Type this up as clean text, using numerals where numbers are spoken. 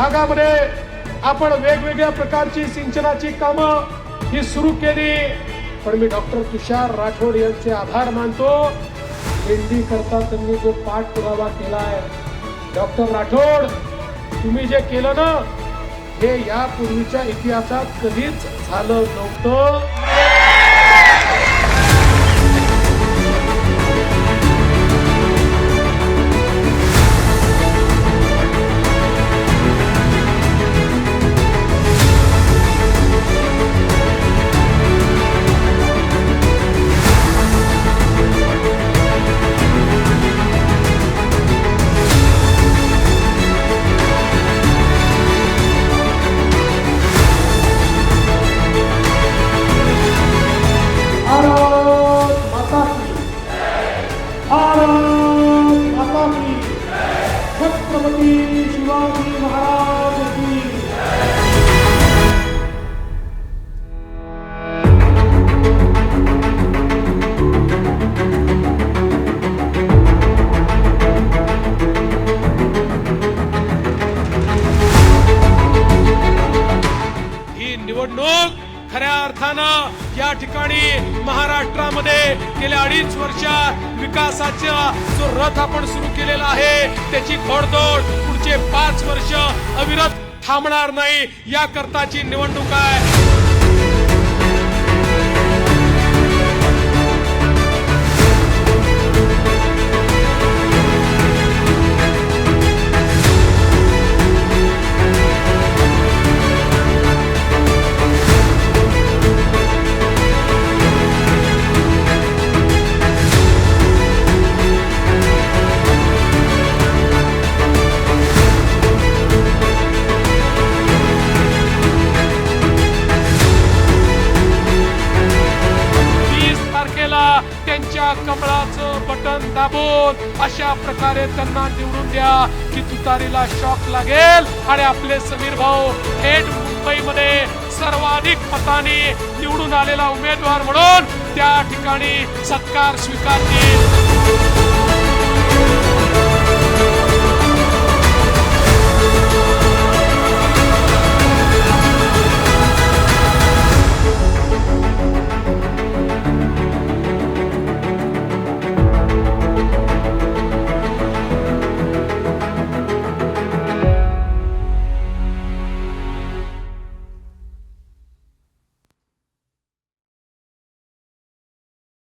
भागामध्ये आपण वेगवेगळ्या प्रकारची सिंचनाची कामं ही सुरू केली, पण मी डॉक्टर तुषार राठोड यांचे आभार मानतो. भेंडी करता त्यांनी जो पाठपुरावा केलाय, डॉक्टर राठोड तुम्ही जे केलं ना, हे यापूर्वीच्या इतिहासात कधीच झालं नव्हतं. छत्रपती शिवाजी महाराज की. ही निवडणूक खऱ्या अर्थानं या ठिकाणी महाराष्ट्रामध्ये गेल्या 2.5 वर्षात विकासाचा जो रथ आपण सुरू केलेला आहे, त्याची घोडदौड पुढचे 5 वर्ष अविरत थांबणार नाही, या करताची निवडणूक आहे. त्यांच्या कमळाचं बटन दाबून अशा प्रकारे त्यांना निवडून द्या की तुतारीला शॉक लागेल आणि आपले समीर भाऊ थेट मुंबईमध्ये सर्वाधिक मतांनी निवडून आलेला उमेदवार म्हणून त्या ठिकाणी सत्कार स्वीकारतील.